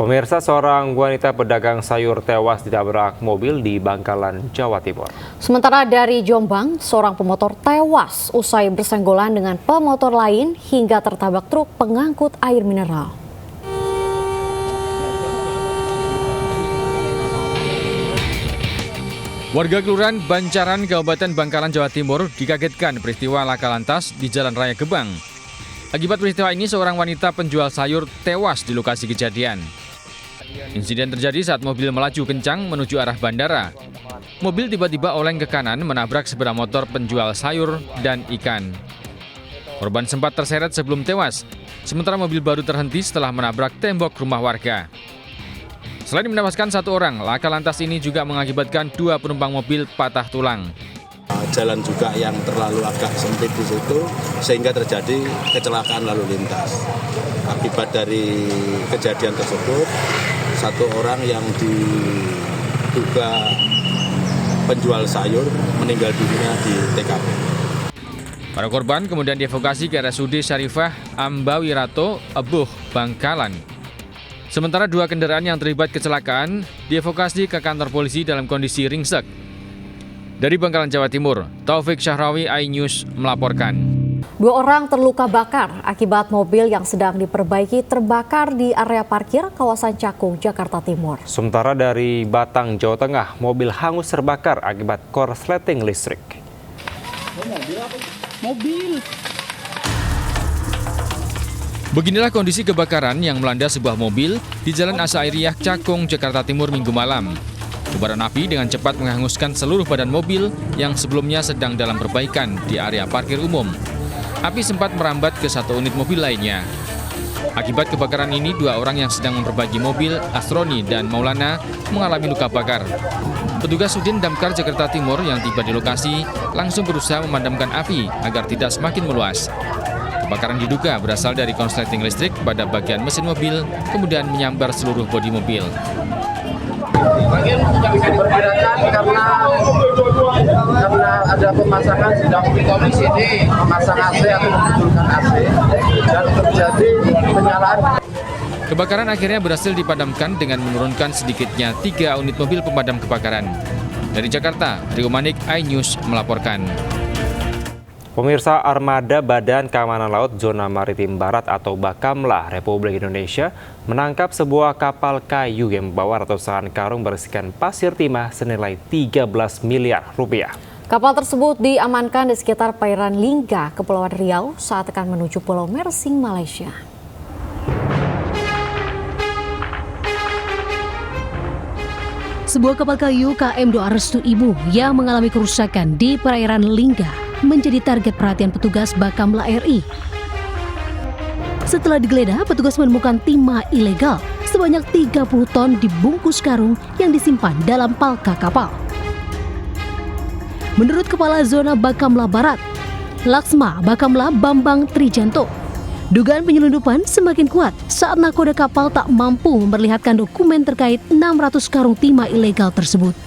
Pemirsa, seorang wanita pedagang sayur tewas ditabrak mobil di Bangkalan, Jawa Timur. Sementara dari Jombang, seorang pemotor tewas usai bersenggolan dengan pemotor lain hingga tertabrak truk pengangkut air mineral. Warga Kelurahan Bancaran, Kabupaten Bangkalan, Jawa Timur dikagetkan peristiwa laka lantas di Jalan Raya Gebang. Akibat peristiwa ini, seorang wanita penjual sayur tewas di lokasi kejadian. Insiden terjadi saat mobil melaju kencang menuju arah bandara. Mobil tiba-tiba oleng ke kanan menabrak sepeda motor penjual sayur dan ikan. Korban sempat terseret sebelum tewas, sementara mobil baru terhenti setelah menabrak tembok rumah warga. Selain menewaskan satu orang, laka lantas ini juga mengakibatkan 2 penumpang mobil patah tulang. Jalan juga yang terlalu agak sempit di situ sehingga terjadi kecelakaan lalu lintas. Akibat dari kejadian tersebut, satu orang yang diduga penjual sayur meninggal dunia di TKP. Para korban kemudian dievakuasi ke RSUD Syarifah Ambawirato, Ebuh, Bangkalan. Sementara 2 kendaraan yang terlibat kecelakaan dievakuasi ke kantor polisi dalam kondisi ringsek. Dari Bangkalan, Jawa Timur, Taufik Syahrawi, iNews melaporkan. 2 orang terluka bakar akibat mobil yang sedang diperbaiki terbakar di area parkir kawasan Cakung, Jakarta Timur. Sementara dari Batang, Jawa Tengah, mobil hangus terbakar akibat korsleting listrik. Beginilah kondisi kebakaran yang melanda sebuah mobil di Jalan Asairiyah, Cakung, Jakarta Timur Minggu malam. Kobaran api dengan cepat menghanguskan seluruh badan mobil yang sebelumnya sedang dalam perbaikan di area parkir umum. Api sempat merambat ke 1 unit mobil lainnya. Akibat kebakaran ini, 2 orang yang sedang memperbaiki mobil, Asroni dan Maulana, mengalami luka bakar. Petugas Sudin Damkar Jakarta Timur yang tiba di lokasi langsung berusaha memadamkan api agar tidak semakin meluas. Kebakaran diduga berasal dari korsleting listrik pada bagian mesin mobil, kemudian menyambar seluruh bodi mobil. Diperkirakan karena ada pemasangan sedang di sini memasang AC atau membetulkan AC dan terjadi penyalaan. Kebakaran akhirnya berhasil dipadamkan dengan menurunkan sedikitnya 3 unit mobil pemadam kebakaran. Dari Jakarta, Rio Manik, iNews melaporkan. Pemirsa, Armada Badan Keamanan Laut Zona Maritim Barat atau Bakamla Republik Indonesia menangkap sebuah kapal kayu yang membawa ratusan karung berisikan pasir timah senilai 13 miliar rupiah. Kapal tersebut diamankan di sekitar perairan Lingga, Kepulauan Riau saat akan menuju Pulau Mersing, Malaysia. Sebuah kapal kayu KM Doa Restu Ibu yang mengalami kerusakan di perairan Lingga menjadi target perhatian petugas Bakamla RI. Setelah digeledah, petugas menemukan timah ilegal sebanyak 30 ton dibungkus karung yang disimpan dalam palka kapal. Menurut Kepala Zona Bakamla Barat, Laksma Bakamla Bambang Trijanto, dugaan penyelundupan semakin kuat saat nakoda kapal tak mampu memperlihatkan dokumen terkait 600 karung timah ilegal tersebut.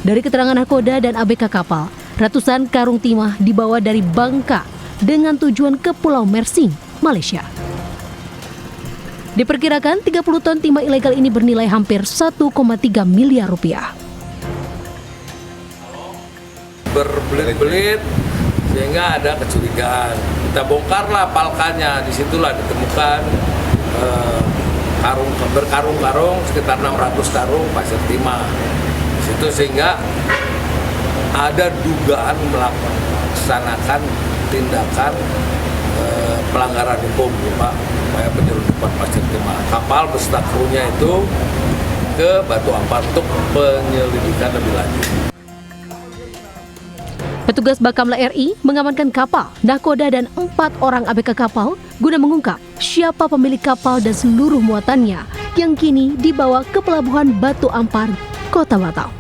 Dari keterangan nakoda dan ABK kapal, ratusan karung timah dibawa dari Bangka dengan tujuan ke Pulau Mersing, Malaysia. Diperkirakan 30 ton timah ilegal ini bernilai hampir 1,3 miliar rupiah. Berbelit-belit sehingga ada kecurigaan. Kita bongkarlah palkanya, disitulah ditemukan berkarung-karung sekitar 600 karung pasir timah. Di situ sehingga ada dugaan melaksanakan tindakan pelanggaran hukum berupa upaya penyelundupan pasir timah. Kapal beserta krunya itu ke Batu Ampar untuk penyelidikan lebih lanjut. Petugas Bakamla RI mengamankan kapal, nakoda dan 4 orang ABK kapal guna mengungkap siapa pemilik kapal dan seluruh muatannya yang kini dibawa ke pelabuhan Batu Ampar, Kota Batam.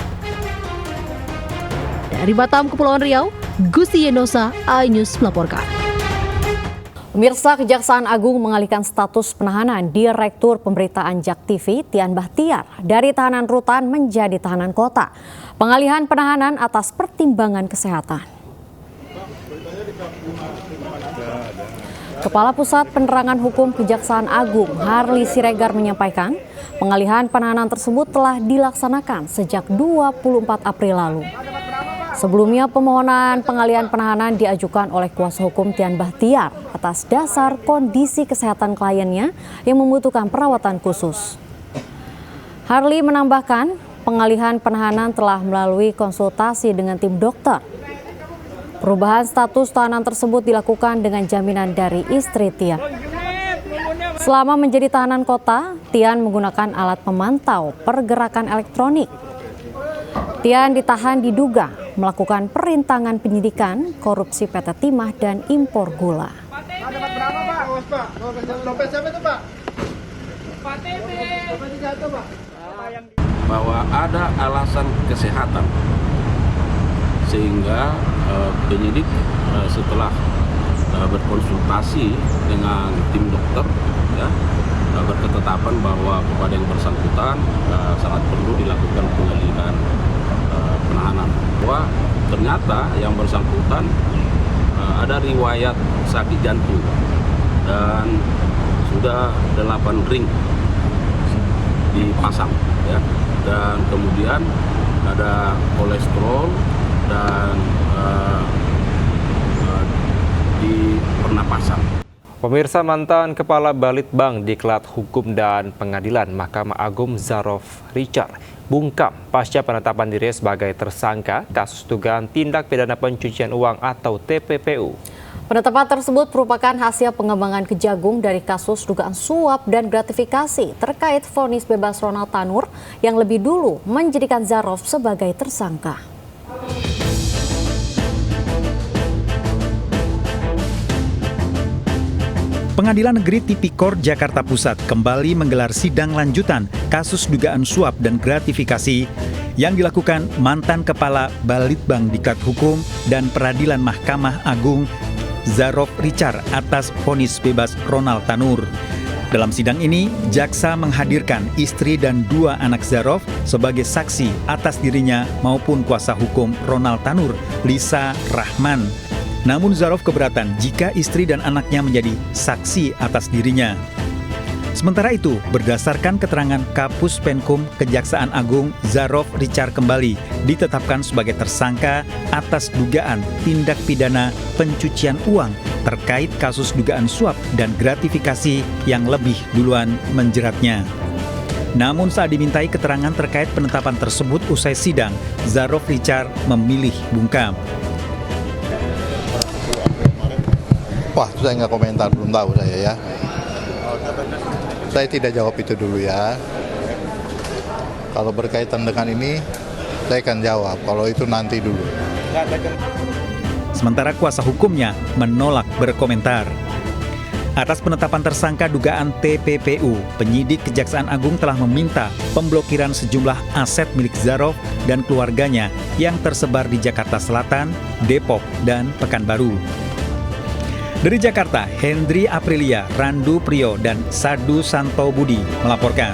Dari Batam, Kepulauan Riau, Gusti Yenosa, iNews melaporkan. Pemirsa, Kejaksaan Agung mengalihkan status penahanan Direktur Pemberitaan JAK TV Tian Bahtiar dari tahanan rutan menjadi tahanan kota. Pengalihan penahanan atas pertimbangan kesehatan. Kepala Pusat Penerangan Hukum Kejaksaan Agung Harli Siregar menyampaikan pengalihan penahanan tersebut telah dilaksanakan sejak 24 April lalu. Sebelumnya permohonan pengalihan penahanan diajukan oleh kuasa hukum Tian Bahtiar atas dasar kondisi kesehatan kliennya yang membutuhkan perawatan khusus. Harli menambahkan pengalihan penahanan telah melalui konsultasi dengan tim dokter. Perubahan status tahanan tersebut dilakukan dengan jaminan dari istri Tian. Selama menjadi tahanan kota, Tian menggunakan alat pemantau pergerakan elektronik. Tian ditahan diduga melakukan perintangan penyidikan korupsi PT Timah dan impor gula. Bahwa ada alasan kesehatan sehingga penyidik setelah berkonsultasi dengan tim dokter ya, berketetapan bahwa kepada yang bersangkutan sangat perlu dilakukan pengalihan penahanan. Bahwa ternyata yang bersangkutan ada riwayat sakit jantung dan sudah 8 ring dipasang ya, dan kemudian ada kolesterol dan di pernapasan. Pemirsa, mantan Kepala Balitbang Diklat Hukum dan Pengadilan Mahkamah Agung Zarof Richard bungkam pasca penetapan dirinya sebagai tersangka kasus dugaan tindak pidana pencucian uang atau TPPU. Penetapan tersebut merupakan hasil pengembangan kejagung dari kasus dugaan suap dan gratifikasi terkait vonis bebas Ronald Tanur yang lebih dulu menjadikan Zarof sebagai tersangka. Pengadilan Negeri Tipikor Jakarta Pusat kembali menggelar sidang lanjutan kasus dugaan suap dan gratifikasi yang dilakukan mantan Kepala Balitbang Diklat Hukum dan Peradilan Mahkamah Agung Zarof Richard atas vonis bebas Ronald Tanur. Dalam sidang ini, jaksa menghadirkan istri dan 2 anak Zarof sebagai saksi atas dirinya maupun kuasa hukum Ronald Tanur, Lisa Rahman. Namun Zarof keberatan jika istri dan anaknya menjadi saksi atas dirinya. Sementara itu, berdasarkan keterangan Kapus Penkum Kejaksaan Agung, Zarof Richard kembali ditetapkan sebagai tersangka atas dugaan tindak pidana pencucian uang terkait kasus dugaan suap dan gratifikasi yang lebih duluan menjeratnya. Namun saat dimintai keterangan terkait penetapan tersebut usai sidang, Zarof Richard memilih bungkam. Wah, saya nggak komentar, belum tahu saya ya. Saya tidak jawab itu dulu ya. Kalau berkaitan dengan ini, saya akan jawab. Kalau itu nanti dulu. Sementara kuasa hukumnya menolak berkomentar. Atas penetapan tersangka dugaan TPPU, penyidik Kejaksaan Agung telah meminta pemblokiran sejumlah aset milik Zarof dan keluarganya yang tersebar di Jakarta Selatan, Depok, dan Pekanbaru. Dari Jakarta, Hendri Aprilia, Randu Priyo, dan Sadu Santo Budi melaporkan.